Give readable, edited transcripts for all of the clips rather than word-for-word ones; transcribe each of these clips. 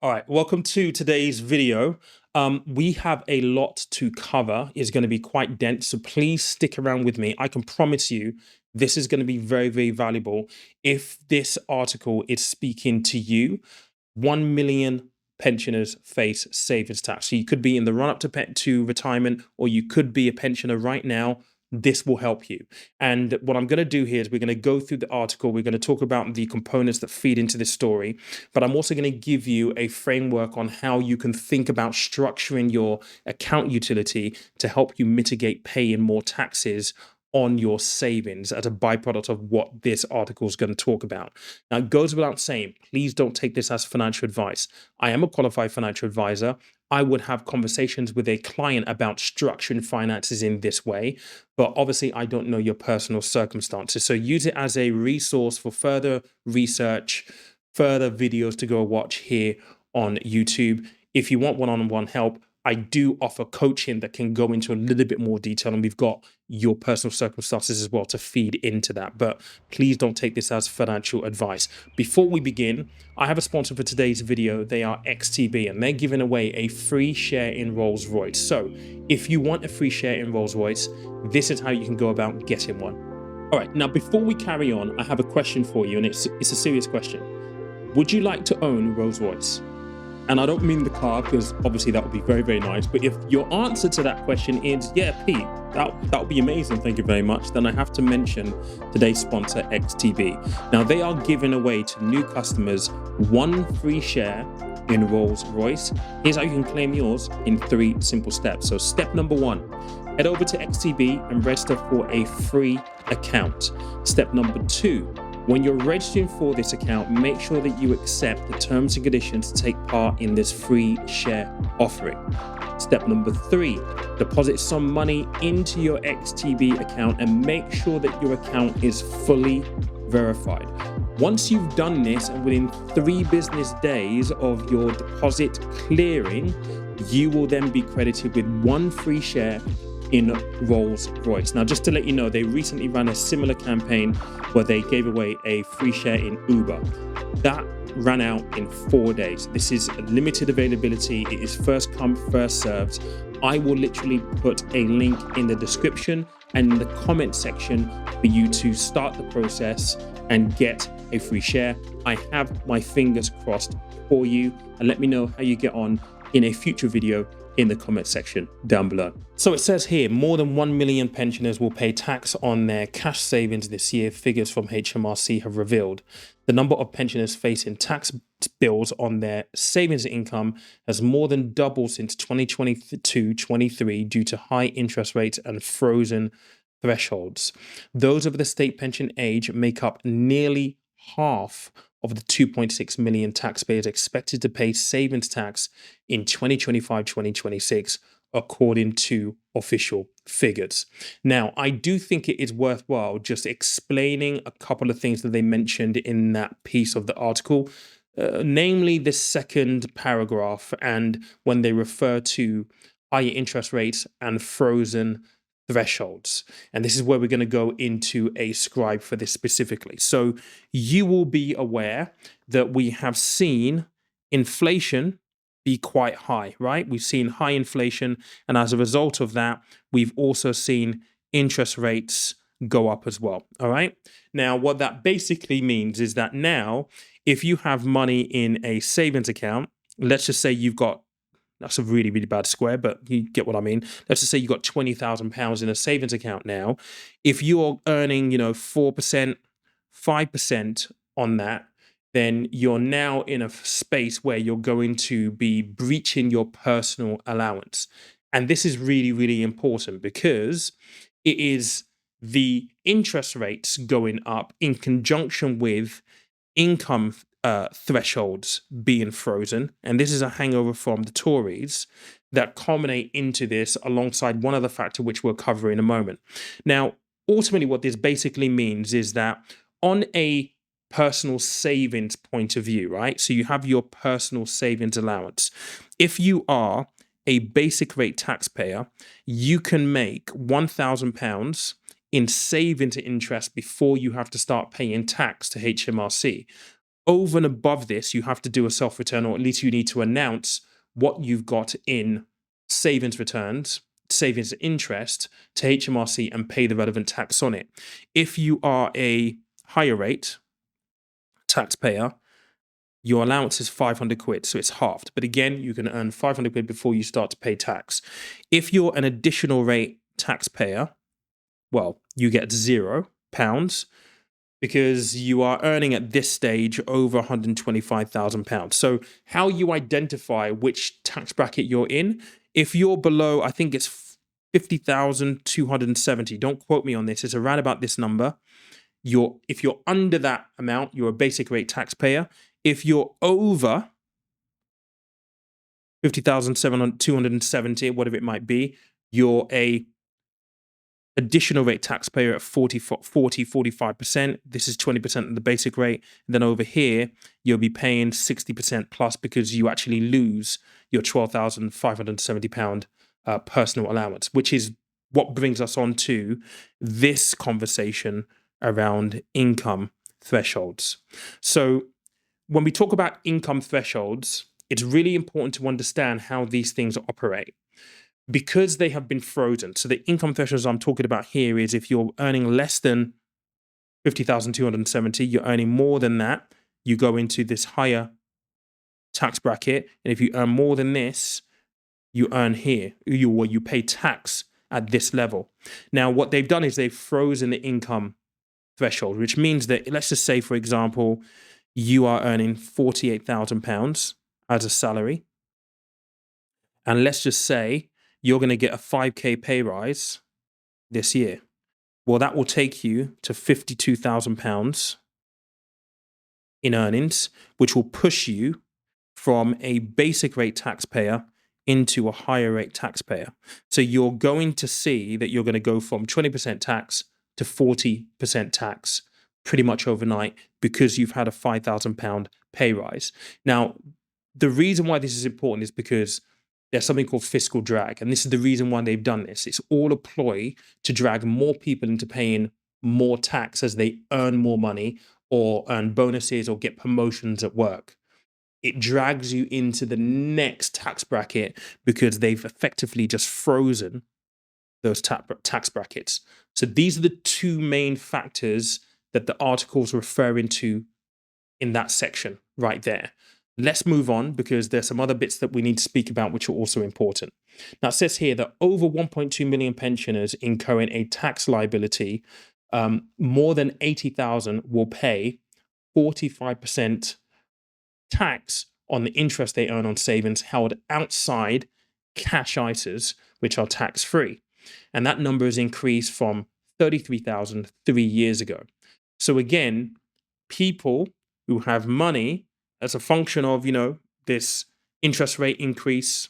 All right, welcome to today's video. We have a lot to cover. It's going to be quite dense, so please stick around with me. I can promise you this is going to be very, very valuable. If this article is speaking to you, 1 million pensioners face savings tax. So you could be in the run up to retirement, or you could be a pensioner right now. This will help you. And what I'm going to do here is we're going to go through the article. We're going to talk about the components that feed into this story. But I'm also going to give you a framework on how you can think about structuring your account utility to help you mitigate paying more taxes on your savings as a byproduct of what this article is going to talk about. Now, it goes without saying, please don't take this as financial advice. I am a qualified financial advisor. I would have conversations with a client about structuring finances in this way, but obviously I don't know your personal circumstances. So use it as a resource for further research, further videos to go watch here on YouTube. If you want one-on-one help, I do offer coaching that can go into a little bit more detail, and we've got your personal circumstances as well to feed into that. But please don't take this as financial advice. Before we begin, I have a sponsor for today's video. They are XTB, and they're giving away a free share in Rolls-Royce. So if you want a free share in Rolls-Royce, this is how you can go about getting one. All right, now before we carry on, I have a question for you, and it's a serious question. Would you like to own Rolls-Royce? And I don't mean the car, because obviously that would be very, very nice. But if your answer to that question is, yeah, Pete, that would be amazing, thank you very much, then I have to mention today's sponsor, XTB. Now, they are giving away to new customers one free share in Rolls-Royce. Here's how you can claim yours in 3 simple steps. So step number 1, head over to XTB and register for a free account. Step number 2, when you're registering for this account, make sure that you accept the terms and conditions to take part in this free share offering. Step number 3, deposit some money into your XTB account and make sure that your account is fully verified. Once you've done this, and within 3 business days of your deposit clearing, you will then be credited with 1 free share in Rolls-Royce. Now, just to let you know, they recently ran a similar campaign where they gave away a free share in Uber. That ran out in 4 days. This is a limited availability. It is first come, first served. I will literally put a link in the description and in the comment section for you to start the process and get a free share. I have my fingers crossed for you, and let me know how you get on in a future video in the comment section down below. So it says here, more than 1 million pensioners will pay tax on their cash savings this year, figures from HMRC have revealed. The number of pensioners facing tax bills on their savings income has more than doubled since 2022-23 due to high interest rates and frozen thresholds. Those over the state pension age make up nearly half of the 2.6 million taxpayers expected to pay savings tax in 2025-2026, according to official figures. Now, I do think it is worthwhile just explaining a couple of things that they mentioned in that piece of the article, namely the second paragraph, and when they refer to higher interest rates and frozen thresholds. And this is where we're going to go into a scribe for this specifically. So you will be aware that we have seen inflation be quite high, right? We've seen high inflation, and as a result of that, we've also seen interest rates go up as well. All right. Now, what that basically means is that now, if you have money in a savings account, let's just say you've got, that's a really, really bad square, but you get what I mean. Let's just say you've got £20,000 in a savings account now. If you're earning, 4%, 5% on that, then you're now in a space where you're going to be breaching your personal allowance. And this is really, really important because it is the interest rates going up in conjunction with income thresholds being frozen, and this is a hangover from the Tories that culminate into this alongside one other factor which we'll cover in a moment. Now, ultimately what this basically means is that on a personal savings point of view, right? So you have your personal savings allowance. If you are a basic rate taxpayer, you can make £1,000 in savings interest before you have to start paying tax to HMRC. Over and above this, you have to do a self return, or at least you need to announce what you've got in savings returns, savings interest to HMRC, and pay the relevant tax on it. If you are a higher rate taxpayer, your allowance is 500 quid, so it's halved. But again, you can earn 500 quid before you start to pay tax. If you're an additional rate taxpayer, well, you get £0 because you are earning at this stage over £125,000. So how you identify which tax bracket you're in, if you're below, I think it's 50,270, don't quote me on this, it's around about this number. If you're under that amount, you're a basic rate taxpayer. If you're over 50,270, whatever it might be, you're a additional rate taxpayer at 45%. This is 20% of the basic rate. And then over here, you'll be paying 60% plus because you actually lose your £12,570 personal allowance, which is what brings us on to this conversation around income thresholds. So when we talk about income thresholds, it's really important to understand how these things operate because they have been frozen. So the income thresholds I'm talking about here is if you're earning less than 50,270, you're earning more than that, you go into this higher tax bracket. And if you earn more than this, you earn here, you pay tax at this level. Now, what they've done is they've frozen the income threshold, which means that, let's just say, for example, you are earning £48,000 as a salary. And let's just say you're going to get a 5K pay rise this year. Well, that will take you to £52,000 in earnings, which will push you from a basic rate taxpayer into a higher rate taxpayer. So you're going to see that you're going to go from 20% tax to 40% tax pretty much overnight because you've had a £5,000 pay rise. Now, the reason why this is important is because there's something called fiscal drag. And this is the reason why they've done this. It's all a ploy to drag more people into paying more tax as they earn more money or earn bonuses or get promotions at work. It drags you into the next tax bracket because they've effectively just frozen those tax brackets. So these are the two main factors that the article's referring to in that section right there. Let's move on because there's some other bits that we need to speak about which are also important. Now, it says here that over 1.2 million pensioners incurring a tax liability, more than 80,000 will pay 45% tax on the interest they earn on savings held outside cash ISAs, which are tax-free. And that number has increased from 33,000 3 years ago. So again, people who have money as a function of, this interest rate increase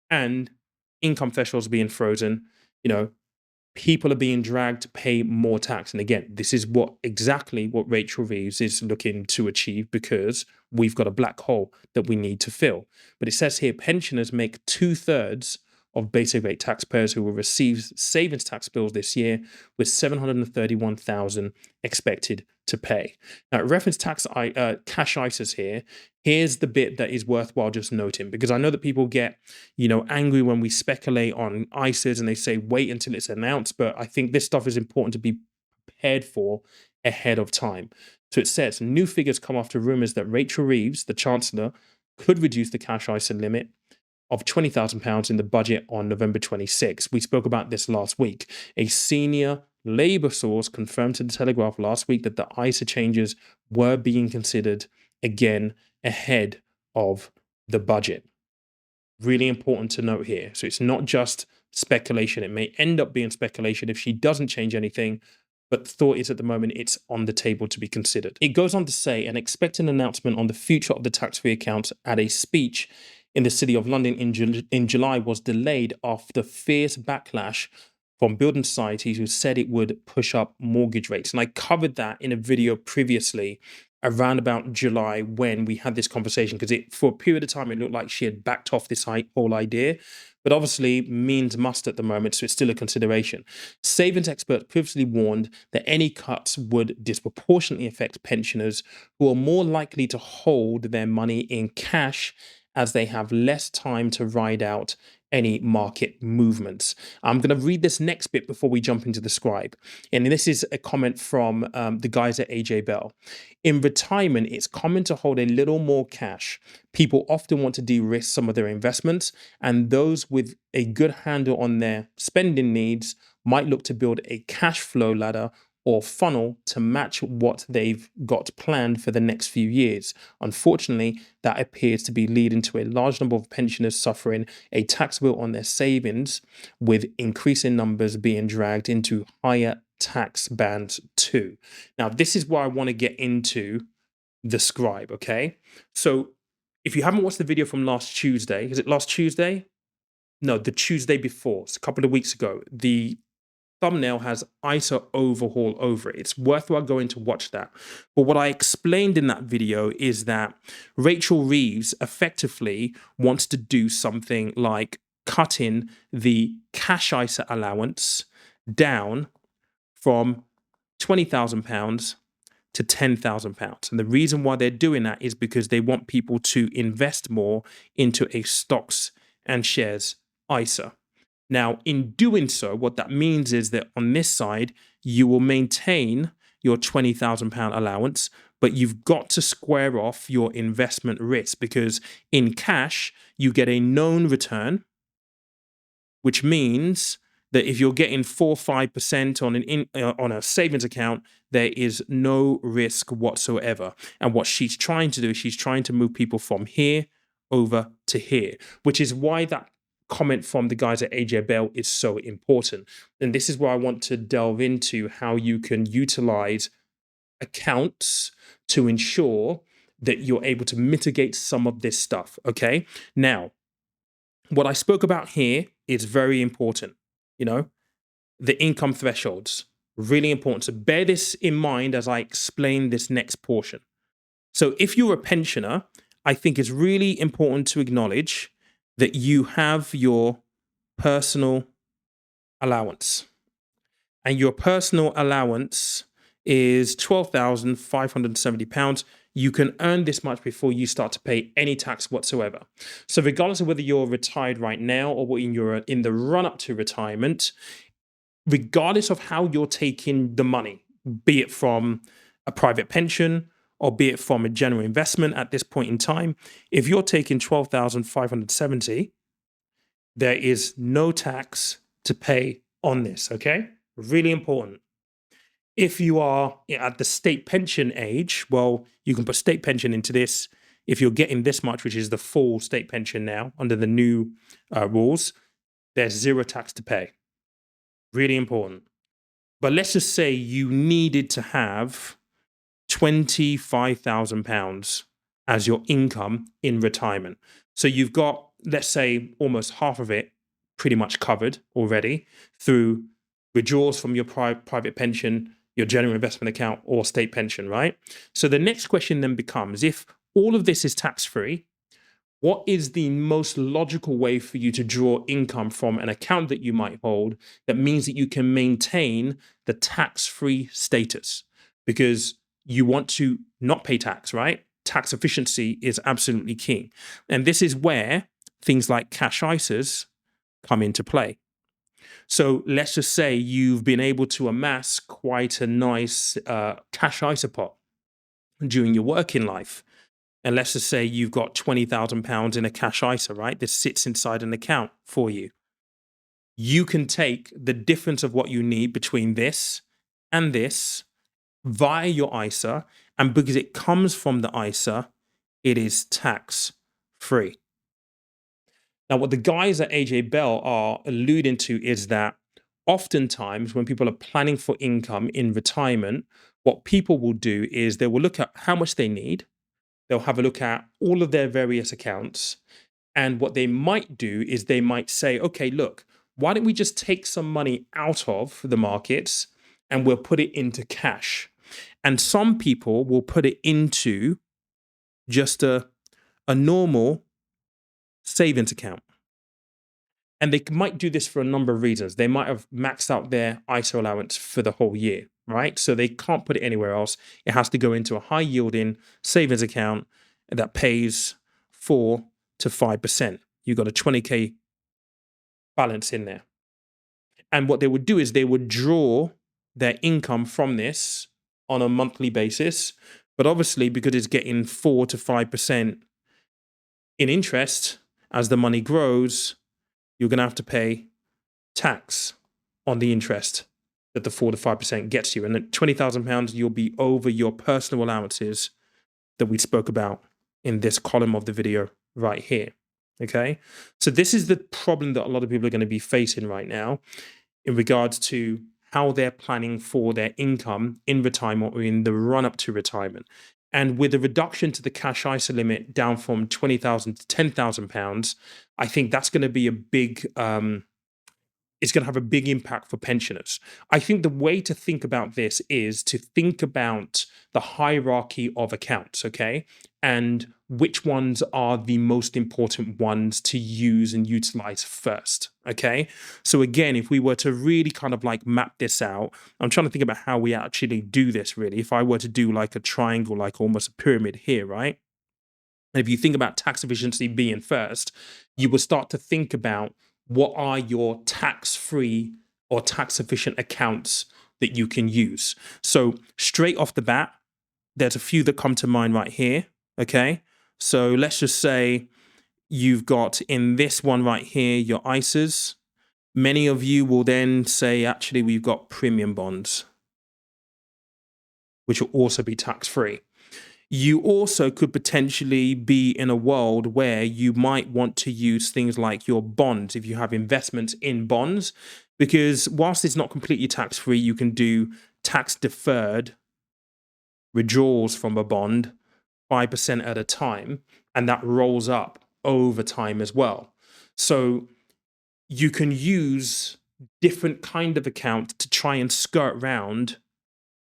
and income thresholds being frozen, people are being dragged to pay more tax. And again, this is exactly what Rachel Reeves is looking to achieve because we've got a black hole that we need to fill. But it says here, pensioners make 2/3 of basic rate taxpayers who will receive savings tax bills this year, with 731,000 expected to pay. Now, reference cash ISAs here. Here's the bit that is worthwhile just noting, because I know that people get, angry when we speculate on ISAs and they say wait until it's announced. But I think this stuff is important to be prepared for ahead of time. So it says new figures come after rumors that Rachel Reeves, the Chancellor, could reduce the cash ISA limit of £20,000 in the budget on November 26. We spoke about this last week. A senior Labour source confirmed to the Telegraph last week that the ISA changes were being considered again ahead of the budget. Really important to note here. So it's not just speculation. It may end up being speculation if she doesn't change anything, but the thought is at the moment it's on the table to be considered. It goes on to say an expected announcement on the future of the tax-free accounts at a speech in the City of London in July was delayed after fierce backlash from building societies who said it would push up mortgage rates. And I covered that in a video previously around about July when we had this conversation, because it for a period of time it looked like she had backed off this whole idea. But obviously, means must at the moment, so it's still a consideration. Savings experts previously warned that any cuts would disproportionately affect pensioners who are more likely to hold their money in cash as they have less time to ride out any market movements. I'm going to read this next bit before we jump into the scribe. And this is a comment from the guys at AJ Bell. In retirement, it's common to hold a little more cash. People often want to de-risk some of their investments, and those with a good handle on their spending needs might look to build a cash flow ladder or funnel to match what they've got planned for the next few years. Unfortunately, that appears to be leading to a large number of pensioners suffering a tax bill on their savings, with increasing numbers being dragged into higher tax bands too. Now, this is where I want to get into the scribe, okay? So if you haven't watched the video from last Tuesday, is it last Tuesday? No, the Tuesday before, it's a couple of weeks ago. The thumbnail has ISA overhaul over it. It's worthwhile going to watch that. But what I explained in that video is that Rachel Reeves effectively wants to do something like cutting the cash ISA allowance down from £20,000 to £10,000. And the reason why they're doing that is because they want people to invest more into a stocks and shares ISA. Now, in doing so, what that means is that on this side, you will maintain your £20,000 allowance, but you've got to square off your investment risk, because in cash, you get a known return, which means that if you're getting 4 or 5% on a savings account, there is no risk whatsoever. And what she's trying to do is she's trying to move people from here over to here, which is why that comment from the guys at AJ Bell is so important. And this is where I want to delve into how you can utilize accounts to ensure that you're able to mitigate some of this stuff. Okay. Now, what I spoke about here is very important. You know, the income thresholds, really important. So bear this in mind as I explain this next portion. So if you're a pensioner, I think it's really important to acknowledge that you have your personal allowance. And your personal allowance is £12,570. You can earn this much before you start to pay any tax whatsoever. So regardless of whether you're retired right now or when you're in the run-up to retirement, regardless of how you're taking the money, be it from a private pension or be it from a general investment at this point in time, if you're taking 12,570, there is no tax to pay on this, okay? Really important. If you are at the state pension age, well, you can put state pension into this. If you're getting this much, which is the full state pension now under the new rules, there's zero tax to pay. Really important. But let's just say you needed to have £25,000 as your income in retirement. So you've got, let's say, almost half of it pretty much covered already through withdrawals from your private pension, your general investment account, or state pension, right? So the next question then becomes, if all of this is tax-free, what is the most logical way for you to draw income from an account that you might hold that means that you can maintain the tax-free status? Because you want to not pay tax, right? Tax efficiency is absolutely key. And this is where things like cash ISAs come into play. So let's just say you've been able to amass quite a nice cash ISA pot during your working life. And let's just say you've got £20,000 in a cash ISA, right? This sits inside an account for you. You can take the difference of what you need between this and this via your ISA. And because it comes from the ISA, it is tax free. Now, what the guys at AJ Bell are alluding to is that oftentimes when people are planning for income in retirement, what people will do is they will look at how much they need. They'll have a look at all of their various accounts. And what they might do is they might say, okay, look, why don't we just take some money out of the markets and we'll put it into cash? And some people will put it into just a normal savings account. And they might do this for a number of reasons. They might have maxed out their ISA allowance for the whole year, right? So they can't put it anywhere else. It has to go into a high yielding savings account that pays 4 to 5%. You've got a 20K balance in there. And what they would do is they would draw their income from this on a monthly basis. But obviously, because it's getting 4 to 5% in interest as the money grows, you're going to have to pay tax on the interest that the 4 to 5% gets you. And at £20,000, you'll be over your personal allowances that we spoke about in this column of the video right here. Okay. So this is the problem that a lot of people are going to be facing right now in regards to how they're planning for their income in retirement or in the run up to retirement. And with a reduction to the cash ISA limit down from 20,000 to £10,000, I think that's going to be a big it's going to have a big impact for pensioners. I think the way to think about this is to think about the hierarchy of accounts, okay? And which ones are the most important ones to use and utilize first, okay? So again, if we were to really kind of like map this out, I'm trying to think about how we actually do this really. If I were to do like a triangle, like almost a pyramid here, right? And if you think about tax efficiency being first, you will start to think about what are your tax-free or tax-efficient accounts that you can use. So straight off the bat, there's a few that come to mind right here, okay? So let's just say you've got in this one right here, your ISAs. Many of you will then say, actually, we've got premium bonds, which will also be tax-free. You also could potentially be in a world where you might want to use things like your bonds if you have investments in bonds, because whilst it's not completely tax free, you can do tax deferred withdrawals from a bond 5% at a time, and that rolls up over time as well. So you can use different kind of account to try and skirt around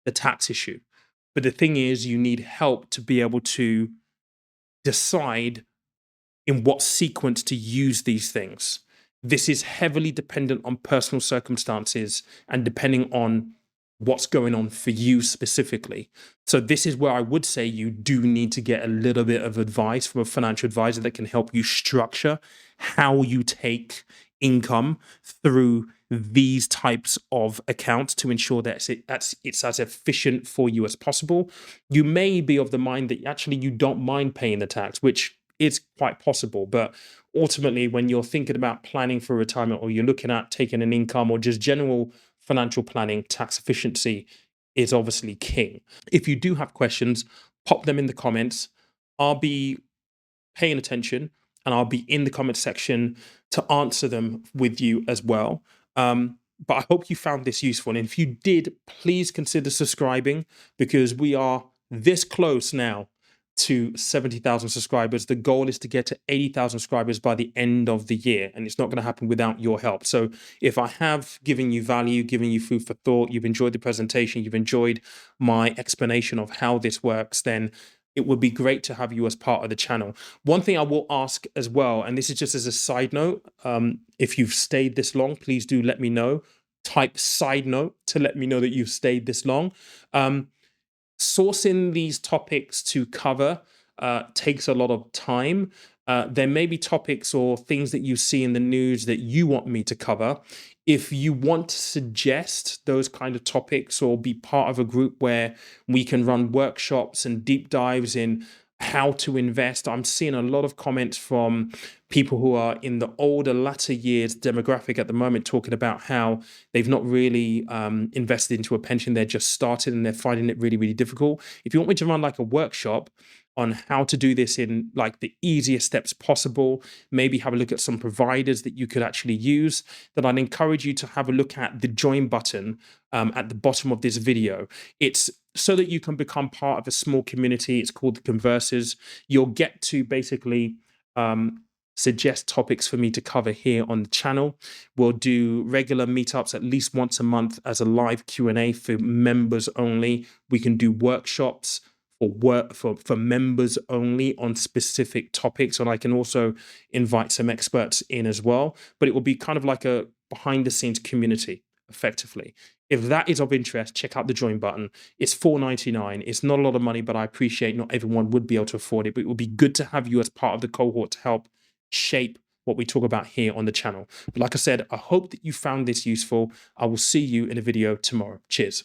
the tax issue. But the thing is, you need help to be able to decide in what sequence to use these things. This is heavily dependent on personal circumstances and depending on what's going on for you specifically. So this is where I would say you do need to get a little bit of advice from a financial advisor that can help you structure how you take income through these types of accounts to ensure that it's as efficient for you as possible. You may be of the mind that actually you don't mind paying the tax, which is quite possible. But ultimately, when you're thinking about planning for retirement or you're looking at taking an income or just general financial planning, tax efficiency is obviously king. If you do have questions, pop them in the comments. I'll be paying attention and I'll be in the comment section to answer them with you as well. But I hope you found this useful. And if you did, please consider subscribing because we are this close now to 70,000 subscribers. The goal is to get to 80,000 subscribers by the end of the year, and it's not going to happen without your help. So if I have given you value, given you food for thought, you've enjoyed the presentation, you've enjoyed my explanation of how this works, then it would be great to have you as part of the channel. One thing I will ask as well, and this is just as a side note, if you've stayed this long, please do let me know. Type side note to let me know that you've stayed this long. Sourcing these topics to cover takes a lot of time. There may be topics or things that you see in the news that you want me to cover. If you want to suggest those kind of topics or be part of a group where we can run workshops and deep dives in how to invest, I'm seeing a lot of comments from people who are in the older latter years demographic at the moment talking about how they've not really invested into a pension. They're just started and they're finding it really, really difficult. If you want me to run like a workshop on how to do this in like the easiest steps possible, maybe have a look at some providers that you could actually use, then I'd encourage you to have a look at the join button at the bottom of this video. It's so that you can become part of a small community. It's called the Conversers. You'll get to basically suggest topics for me to cover here on the channel. We'll do regular meetups at least once a month as a live Q&A for members only. We can do workshops for members only on specific topics, and I can also invite some experts in as well. But it will be kind of like a behind the scenes community, effectively. If that is of interest, check out the join button. It's $4.99. It's not a lot of money, but I appreciate not everyone would be able to afford it. But it would be good to have you as part of the cohort to help shape what we talk about here on the channel. But like I said, I hope that you found this useful. I will see you in a video tomorrow. Cheers.